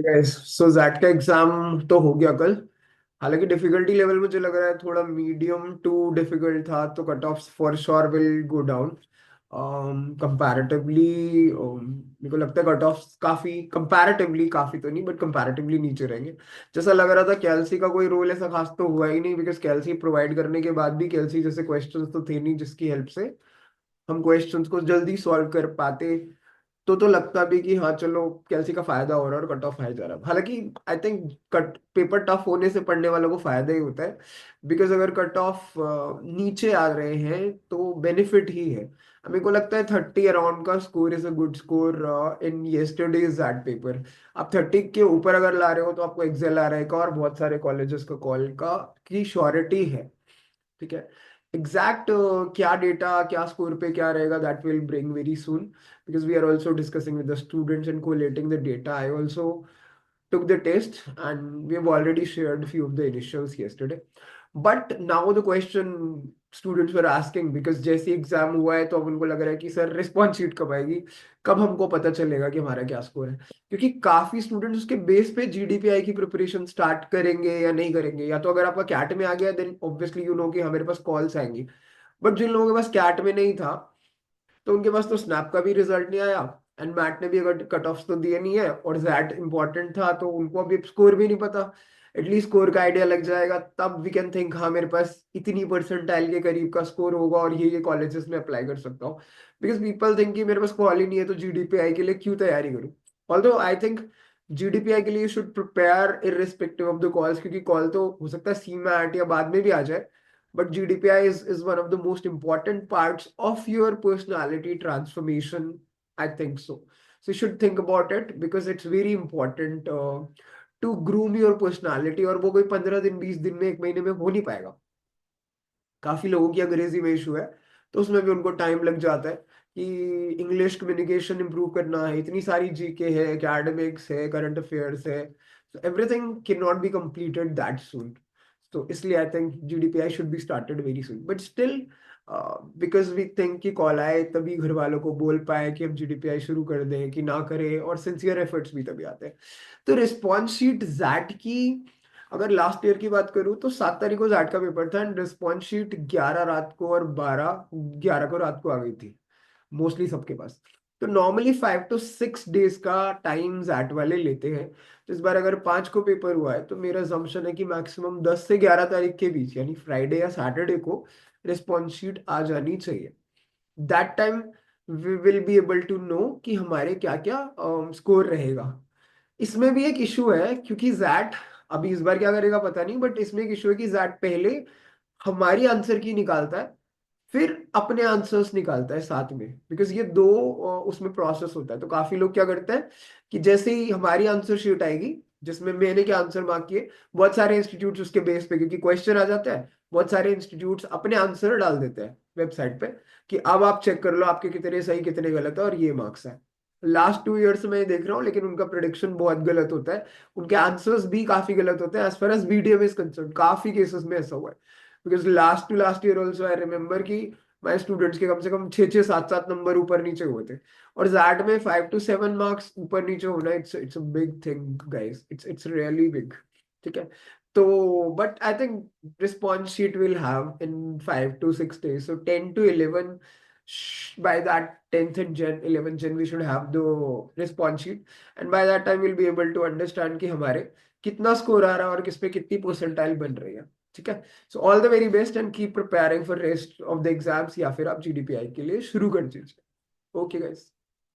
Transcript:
Guys, सो jet का exam तो हो गया कल। हालांकि डिफिकल्टी लेवल मुझे लग रहा है थोड़ा मीडियम टू डिफिकल्ट था, तो cut off for sure will go down comparatively. मेरे को लगता है कट ऑफ काफी कंपैरेटिवली, काफी तो नहीं बट कंपैरेटिवली नीचे रहेंगे। जैसा लग रहा था कैलसी का कोई रोल ऐसा खास तो हुआ ही नहीं, बिकॉज कैलसी प्रोवाइड करने के बाद भी कैलसी जैसे क्वेश्चंस तो थे नहीं जिसकी हेल्प से हम क्वेश्चंस को जल्दी सॉल्व कर पाते। तो लगता भी कि हाँ चलो कैलसी का फायदा हो रहा है और कट ऑफ हाई जा रहा है। हालांकि I think cut paper tough होने से पढ़ने वालों को फायदा ही होता है, बिकॉज अगर कट ऑफ नीचे आ रहे हैं तो बेनिफिट ही है। मेरे को लगता है 30 अराउंड का score is a good score in yesterday's that paper. आप 30 के ऊपर अगर ला रहे हो तो आपको एक्सेल आ रहेगा और बहुत सारे कॉलेजेस का कॉल का की श्योरिटी है। ठीक है। एग्जैक्ट क्या डेटा क्या स्कोर पे क्या रहेगा that will bring very soon, because we are also discussing with the students and collating the data. I also took the test and we have already shared a few of the initials yesterday. But now the question students were asking, because जैसे exam हुआ है तो अब उनको लग रहा है कि सर रिस्पॉन्स शीट कब आएगी, कब हमको पता चलेगा कि हमारा क्या स्कोर है। क्योंकि काफी स्टूडेंट्स उसके बेस पे जीडीपीआई की प्रिपरेशन स्टार्ट करेंगे या नहीं करेंगे। या तो अगर आपका कैट में आ गया देन ऑब्वियसली यू नो कि हाँ मेरे पास कॉल्स आएंगी। बट जिन लोगों के पास कैट में नहीं था तो उनके पास तो स्नैप का भी रिजल्ट नहीं आया, एंड मैट ने भी अगर कट ऑफ तो दिए नहीं है, और जैट इंपॉर्टेंट था तो उनको अभी स्कोर भी नहीं पता। एटलीस्ट स्कोर का आइडिया लग जाएगा, तब वी कैन थिंक हाँ मेरे पास इतनी परसेंटाइल के करीब का स्कोर होगा और ये कॉलेजेस में अप्लाई कर सकता हूँ। बिकॉज पीपल थिंक कि मेरे पास कॉल ही नहीं है तो जीडीपीआई के लिए क्यों तैयारी करूँ। ऑल्दो आई थिंक जीडीपीआई के लिए you should prepare irrespective of the calls, क्योंकि कॉल तो हो सकता है सी मैट या बाद में भी आ जाए। But GDPI is one of the most important parts of your personality transformation. I think so. So you should think about it because it's very important to groom your personality, और वो कोई 15 दिन 20 दिन में एक महीने में हो नहीं पाएगा। काफी लोगों की अंग्रेजी में इशू है, तो उसमें भी उनको टाइम लग जाता है कि इंग्लिश कम्युनिकेशन इंप्रूव करना है, इतनी सारी जीके है, एकेडमिक्स है, करंट अफेयर्स है। so everything cannot be completed that soon. तो इसलिए I think GDPI should be started very soon, but still because we think कि कॉल आए तभी घर वालों को बोल पाए कि हम जीडीपीआई शुरू कर दें कि ना करें, और सिंसियर एफर्ट्स भी तभी आते हैं। तो रिस्पॉन्स शीट जैट की अगर लास्ट ईयर की बात करूं तो 7 तारीख को जैट का पेपर था, एंड रिस्पॉन्स शीट 11 रात को और 11 को रात को आ गई थी मोस्टली सबके पास। तो नॉर्मली 5 to 6 डेज का टाइम जैट वाले लेते हैं। तो इस बार अगर 5 को पेपर हुआ है तो मेरा assumption है कि मैक्सिमम 10 से 11 तारीख के बीच यानी फ्राइडे या सैटरडे को रिस्पॉन्स शीट आ जानी चाहिए। That time we will be able to know कि हमारे क्या क्या स्कोर रहेगा। इसमें भी एक इशू है क्योंकि जैट अभी इस बार क्या करेगा पता नहीं, बट इसमें एक इशू है कि जैट पहले हमारी आंसर की निकालता है, फिर अपने आंसर्स निकालता है साथ में, बिकॉज ये दो उसमें प्रोसेस होता है। तो काफी लोग क्या करते हैं कि जैसे ही हमारी आंसर शीट आएगी जिसमें मैंने क्या आंसर मार्क किए, बहुत सारे इंस्टीट्यूट्स उसके बेस पे क्योंकि क्वेश्चन आ जाता है, बहुत सारे इंस्टीट्यूट्स अपने आंसर डाल देते हैं वेबसाइट पे कि अब आप चेक कर लो आपके कितने सही कितने गलत है और ये मार्क्स है। लास्ट 2 ईयर्स में देख रहा हूँ लेकिन उनका प्रिडिक्शन बहुत गलत होता है, उनके आंसर्स भी काफी गलत होते हैं as far as BDM is concern. काफी केसेस में ऐसा हुआ है, because last to last year also I remember कि माई स्टूडेंट्स के कम से कम 6 6 7 7 नंबर ऊपर नीचे हुए थे। और जैड में 5 to 7 मार्क्स ऊपर नीचे होना it's a big thing guys, it's really big. ठीक है। तो but I think response sheet will have in 5 to 6 days, so 10 to 11 by that 10th and Jan 11th Jan we should have the response sheet, and by that time we'll be able to understand कि हमारे कितना score आ रहा है और किस पे कितनी percentile बन रही है। ठीक है। So all the very best and keep preparing for rest of the exams, या फिर आप जीडीपीआई के लिए शुरू कर दीजिए। Okay guys.